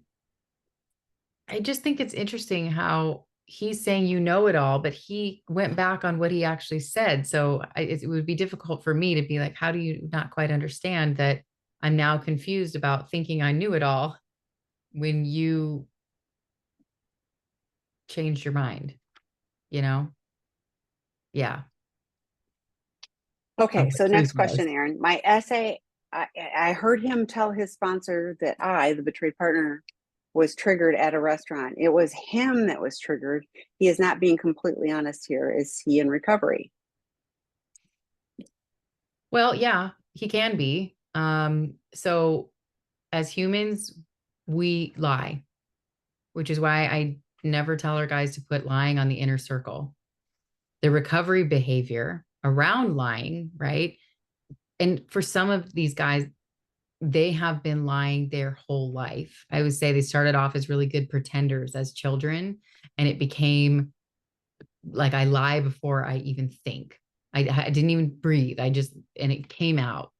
I just think it's interesting how he's saying you know it all, but he went back on what he actually said. So it would be difficult for me to be like, how do you not quite understand that I'm now confused about thinking I knew it all when you changed your mind, you know? Yeah. Okay, The so next truth was. question, Erin. My essay, I heard him tell his sponsor that I, the betrayed partner, was triggered at a restaurant. It was him that was triggered. He is not being completely honest here. Is he in recovery? Well, yeah, he can be. So as humans, we lie, which is why I never tell our guys to put lying on the inner circle. The recovery behavior around lying, right? And for some of these guys, they have been lying their whole life. I would say they started off as really good pretenders as children, and it became like I lie before I even think. I didn't even breathe. And it came out.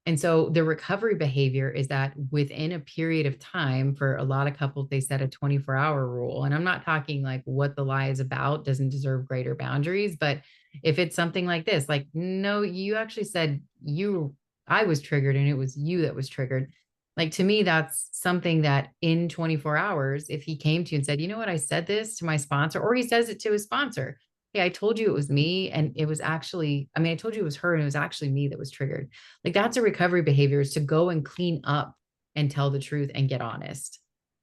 And so the recovery behavior is that within a period of time, for a lot of couples, they set a 24-hour rule. And I'm not talking like what the lie is about doesn't deserve greater boundaries. But if it's something like this, like, no, you actually said I was triggered and it was you that was triggered. Like to me, that's something that in 24 hours, if he came to you and said, you know what, I said this to my sponsor, or he says it to his sponsor. Hey, I told you it was me. And it was actually, I told you it was her and it was actually me that was triggered. Like that's a recovery behavior, is to go and clean up and tell the truth and get honest,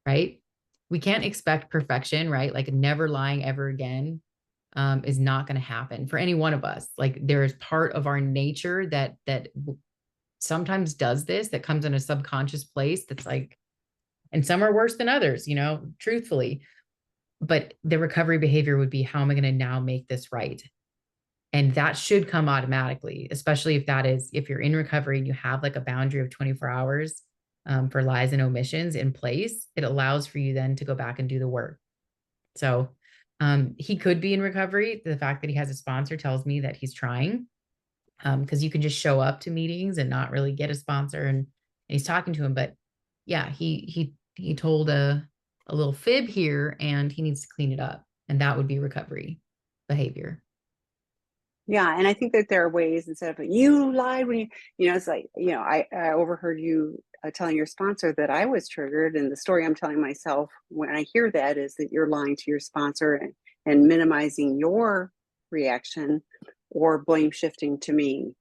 right? We can't expect perfection, right? Like never lying ever again is not going to happen for any one of us. Like there is part of our nature that sometimes does this, that comes in a subconscious place that's like, and some are worse than others, truthfully. But the recovery behavior would be, how am I going to now make this right? And that should come automatically, especially if you're in recovery and you have like a boundary of 24 hours for lies and omissions in place. It allows for you then to go back and do the work. So he could be in recovery. The fact that he has a sponsor tells me that he's trying, because you can just show up to meetings and not really get a sponsor, and he's talking to him. But yeah, he told a little fib here, and he needs to clean it up. And that would be recovery behavior. Yeah, and I think that there are ways, instead of you lied when it's like, I overheard you telling your sponsor that I was triggered, and the story I'm telling myself when I hear that is that you're lying to your sponsor and minimizing your reaction, or blame shifting to me.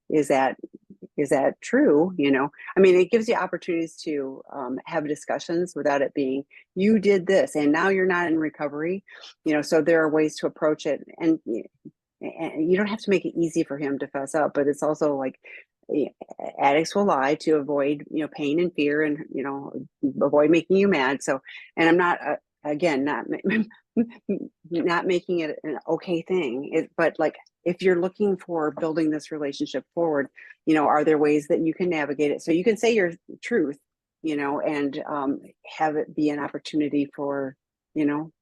Is that true? It gives you opportunities to have discussions without it being, you did this and now you're not in recovery. So there are ways to approach it, and you don't have to make it easy for him to fess up, but it's also like, addicts will lie to avoid pain and fear, and avoid making you mad. So, and I'm not again not making it an okay thing, but like, if you're looking for building this relationship forward, are there ways that you can navigate it so you can say your truth, and have it be an opportunity for,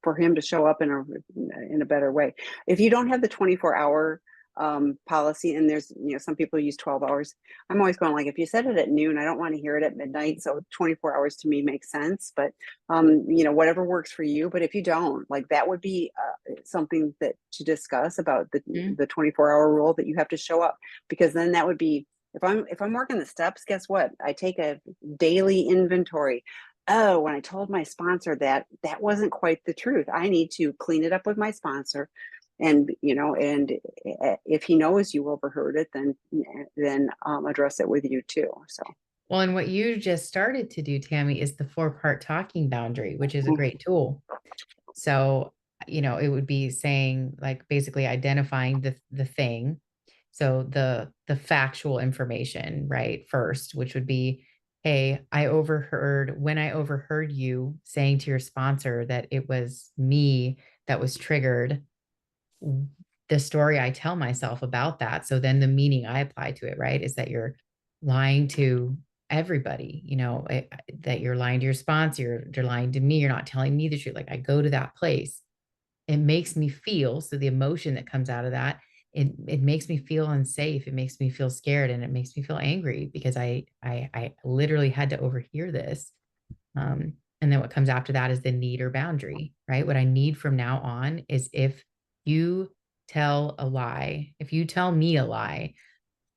for him to show up in a better way. If you don't have the 24-hour policy, and there's, some people use 12 hours, I'm always going like, if you said it at noon, I don't want to hear it at midnight. So 24 hours to me makes sense, but whatever works for you. But if you don't, like, that would be something that to discuss about the 24-hour rule, that you have to show up, because then that would be, if I'm working the steps, guess what? I take a daily inventory. Oh, when I told my sponsor that wasn't quite the truth. I need to clean it up with my sponsor. And, and if he knows you overheard it, then address it with you too. So. Well, and what you just started to do, Tammy, is the 4-part talking boundary, which is a great tool. So, it would be saying, like, basically identifying the thing. So the factual information, right, first, which would be, hey, when I overheard you saying to your sponsor that it was me that was triggered, the story I tell myself about that. So then the meaning I apply to it, right, is that you're lying to everybody, that you're lying to your sponsor, you're lying to me, you're not telling me the truth. Like, I go to that place, it makes me feel, so the emotion that comes out of that, it makes me feel unsafe, it makes me feel scared, and it makes me feel angry because I literally had to overhear this. And then what comes after that is the need or boundary, right? What I need from now on is, if you tell a lie, if you tell me a lie,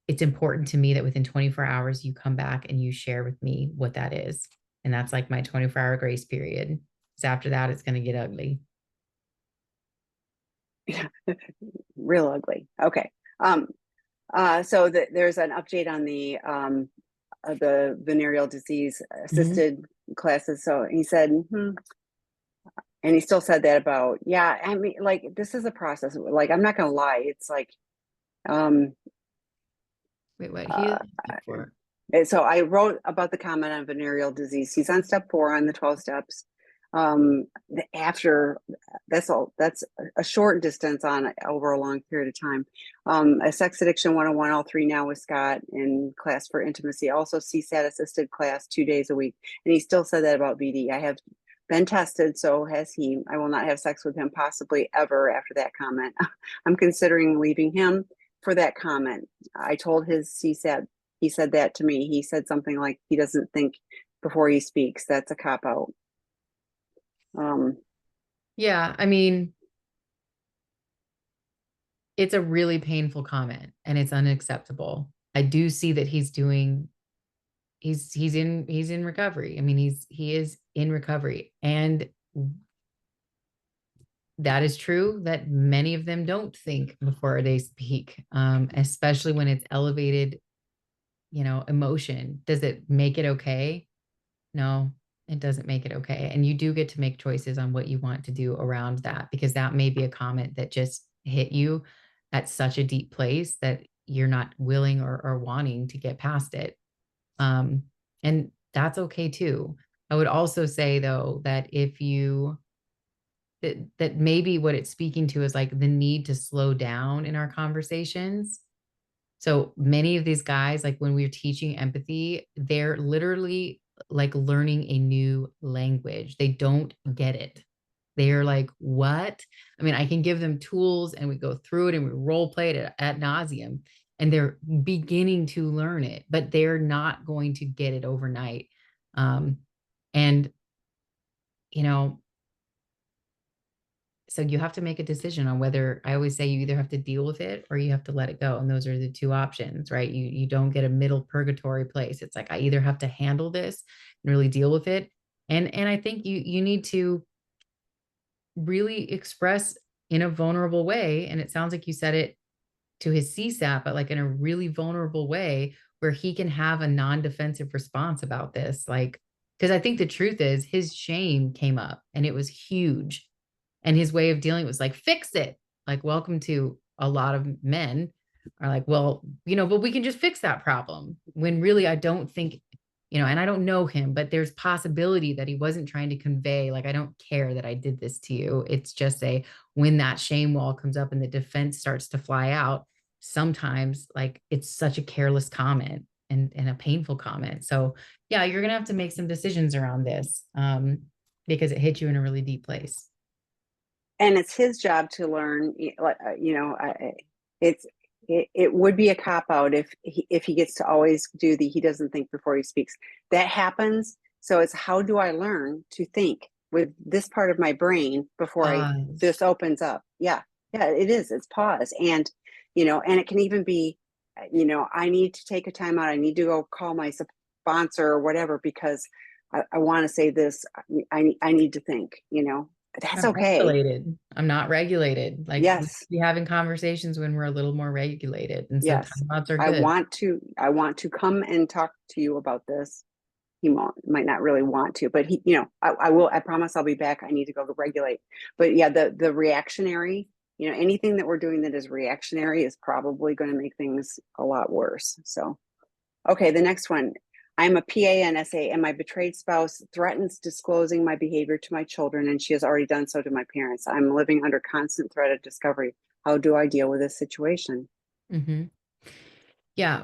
it's important to me that within 24 hours you come back and you share with me what that is. And that's like my 24-hour grace period. Because after that, it's going to get ugly. Real ugly. Okay. So there's an update on the venereal disease assisted classes. So he said, and he still said that about, yeah, I mean, like, this is a process. Like, I'm not going to lie. It's like, wait, what? He is for? So I wrote about the comment on venereal disease. He's on step 4 on the 12 steps. After that's a short distance on over a long period of time. A sex addiction 101, all 3 now with Scott in class for intimacy, also CSAT assisted class 2 days a week. And he still said that about VD. I have been tested, so has he. I will not have sex with him possibly ever after that comment. I'm considering leaving him for that comment. I told his CSAT, he said that to me. He said something like, he doesn't think before he speaks. That's a cop out. Yeah, I mean, it's a really painful comment and it's unacceptable. I do see that he's in recovery. I mean, he is in recovery, and that is true that many of them don't think before they speak, especially when it's elevated, emotion. Does it make it okay? No, it doesn't make it okay. And you do get to make choices on what you want to do around that, because that may be a comment that just hit you at such a deep place that you're not willing or wanting to get past it. And that's okay too. I would also say, though, that that maybe what it's speaking to is like the need to slow down in our conversations. So many of these guys, like when we're teaching empathy, they're literally like learning a new language. They don't get it. They're like, what? I mean, I can give them tools and we go through it and we role play it ad nauseum, and they're beginning to learn it, but they're not going to get it overnight. And, you know, so you have to make a decision on whether, I always say, you either have to deal with it or you have to let it go. And those are the 2 options, right? You don't get a middle purgatory place. It's like, I either have to handle this and really deal with it. And I think you need to really express in a vulnerable way. And it sounds like you said it to his CSAT, but like in a really vulnerable way where he can have a non-defensive response about this. Like, because I think the truth is his shame came up and it was huge. And his way of dealing was like, fix it. Like, welcome to a lot of men are like, well, but we can just fix that problem. When really, I don't think, and I don't know him, but there's possibility that he wasn't trying to convey, like, I don't care that I did this to you. It's just when that shame wall comes up and the defense starts to fly out, sometimes like it's such a careless comment. and a painful comment. So yeah, you're gonna have to make some decisions around this, because it hit you in a really deep place. And it's his job to learn, it's, it would be a cop out if he gets to always do he doesn't think before he speaks. That happens. So it's, how do I learn to think with this part of my brain before this opens up? Yeah. Yeah, it is. It's pause. And, and it can even be, I need to take a time out. I need to go call my sponsor or whatever, because I want to say this. I need to think, that's I'm okay. regulated. I'm not regulated. Like we Yes. should be having conversations when we're a little more regulated. And so Yes. timeouts are good. I want to come and talk to you about this. He might not really want to, but I will, I promise I'll be back. I need to go regulate. But yeah, the reactionary, anything that we're doing that is reactionary is probably going to make things a lot worse. So, okay, the next one. I'm a PANSA and my betrayed spouse threatens disclosing my behavior to my children, and she has already done so to my parents. I'm living under constant threat of discovery. How do I deal with this situation? Mm-hmm. Yeah.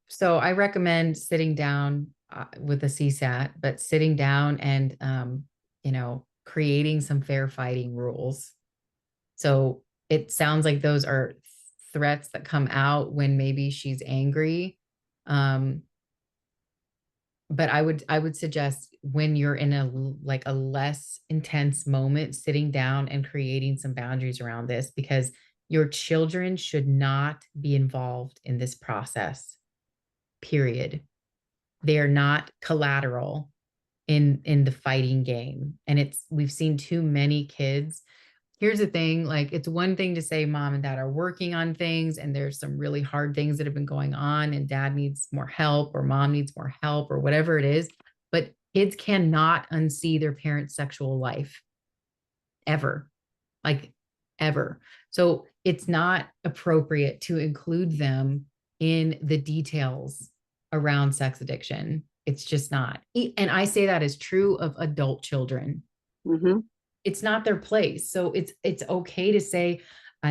So I recommend sitting down with a CSAT, but sitting down and, creating some fair fighting rules. So it sounds like those are threats that come out when maybe she's angry. Um, but I would suggest when you're in a less intense moment, sitting down and creating some boundaries around this, because your children should not be involved in this process, period. They are not collateral in the fighting game. And we've seen too many kids. Here's the thing, like, it's one thing to say mom and dad are working on things and there's some really hard things that have been going on and dad needs more help or mom needs more help or whatever it is, but kids cannot unsee their parents' sexual life ever, like ever. So it's not appropriate to include them in the details around sex addiction. It's just not. And I say that is true of adult children. Mm-hmm. It's not their place. So it's okay to say, I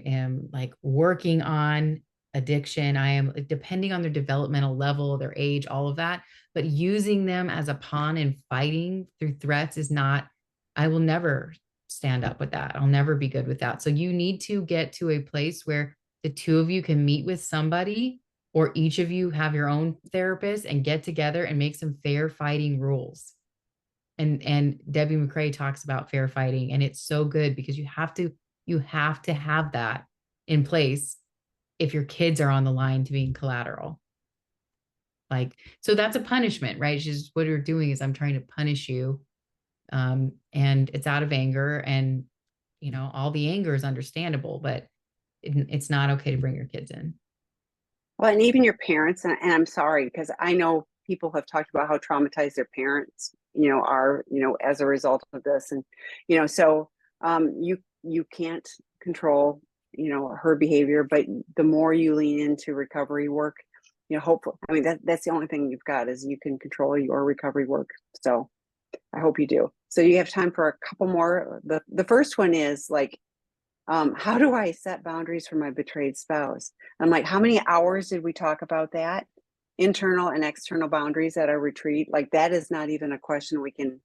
am like working on addiction. I am, depending on their developmental level, their age, all of that. But using them as a pawn in fighting through threats is not, I will never stand up with that. I'll never be good with that. So you need to get to a place where the two of you can meet with somebody, or each of you have your own therapist and get together and make some fair fighting rules. And Debbie McCrae talks about fair fighting, and it's so good because you have to have that in place if your kids are on the line to being collateral. Like, so that's a punishment, right? She's, what you're doing is, I'm trying to punish you, and it's out of anger, and all the anger is understandable, but it's not okay to bring your kids in. Well, and even your parents, and I'm sorry, because I know people have talked about how traumatized their parents, are, as a result of this. And, so you can't control, her behavior, but the more you lean into recovery work, hopefully, I mean, that's the only thing you've got, is you can control your recovery work. So I hope you do. So you have time for a couple more. The first one is like, how do I set boundaries for my betrayed spouse? I'm like, how many hours did we talk about that? Internal and external boundaries at our retreat. Like, that is not even a question we can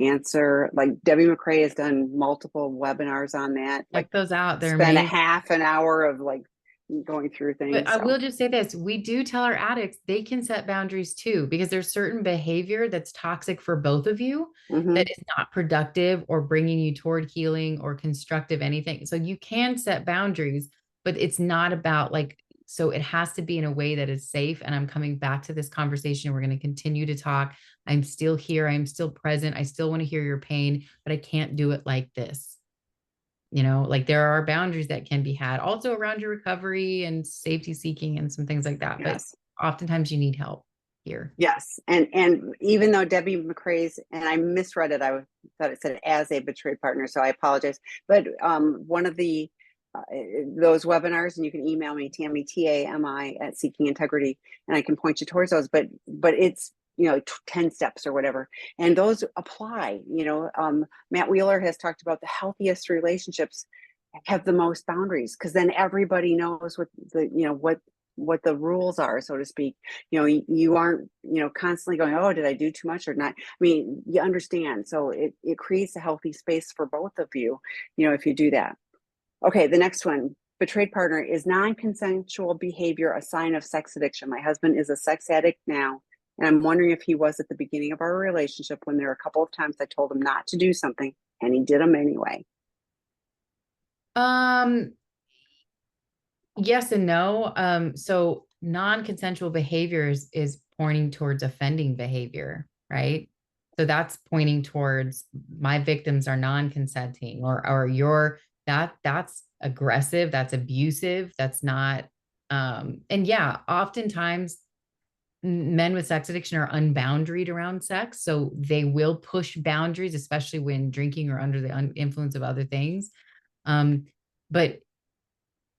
answer. Like, Debbie McCrae has done multiple webinars on that. Like, Check those out. They're spend a amazing. half an hour of like going through But things. I So, will just say this, we do tell our addicts they can set boundaries too, because there's certain behavior that's toxic for both of you, mm-hmm. that is not productive or bringing you toward healing or constructive anything. So you can set boundaries, but it's not about like, so it has to be in a way that is safe. And I'm coming back to this conversation. We're going to continue to talk. I'm still here. I'm still present. I still want to hear your pain, but I can't do it like this. Like, there are boundaries that can be had also around your recovery and safety seeking and some things like that. But Yes. oftentimes you need help here. Yes. And even though Debbie McCrae's, and I misread it, I thought it said as a betrayed partner, so I apologize. But one of the those webinars, and you can email me, Tammy, TAMI at Seeking Integrity, and I can point you towards those. But it's 10 steps or whatever, and those apply. Matt Wheeler has talked about the healthiest relationships have the most boundaries, because then everybody knows what what the rules are, so to speak. You aren't, constantly going, oh, did I do too much or not? I mean, you understand. So it creates a healthy space for both of you, if you do that. Okay, the next one. Betrayed partner. Is non-consensual behavior a sign of sex addiction? My husband is a sex addict now, and I'm wondering if he was at the beginning of our relationship, when there were a couple of times I told him not to do something and he did them anyway. Um, yes and no. So non-consensual behaviors is pointing towards offending behavior, right? So that's pointing towards my victims are non-consenting, or you're that's aggressive, that's abusive, that's not and yeah, oftentimes men with sex addiction are unboundaried around sex, so they will push boundaries, especially when drinking or under the influence of other things. But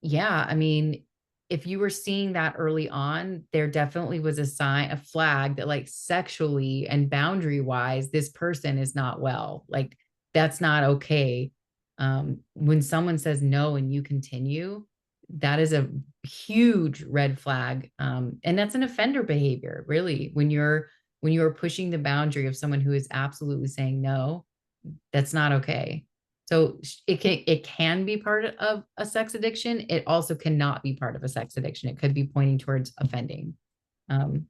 yeah, I mean, if you were seeing that early on, there definitely was a sign, a flag that, like, sexually and boundary wise, this person is not well. Like, that's not okay. When someone says no and you continue, that is a huge red flag. And that's an offender behavior, really. When you're pushing the boundary of someone who is absolutely saying no, that's not okay. So it can be part of a sex addiction. It also cannot be part of a sex addiction. It could be pointing towards offending. Um,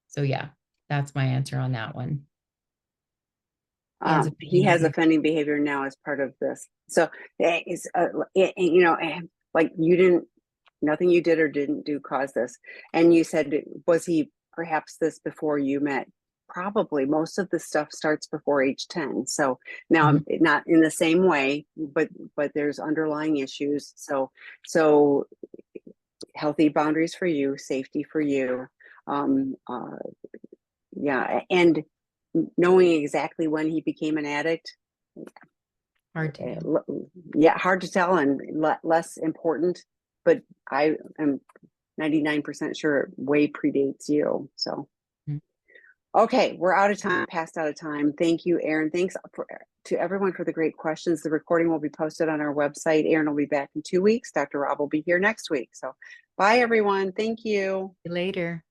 so yeah, that's my answer on that one. He has offending behavior now as part of this. So it's, like nothing you did or didn't do caused this. And you said, was he perhaps this before you met? Probably. Most of the stuff starts before age 10. So now, not in the same way, but there's underlying issues. So healthy boundaries for you, safety for you. Um, uh, yeah. And knowing exactly when he became an addict, Hard to do. yeah, hard to tell and less important, but I am 99% sure it way predates you. So okay, we're out of time, past out of time. Thank you, Erin. Thanks to everyone for the great questions. The recording will be posted on our website. Erin will be back in 2 weeks. Dr. Rob will be here next week. So bye, everyone. Thank you. Later.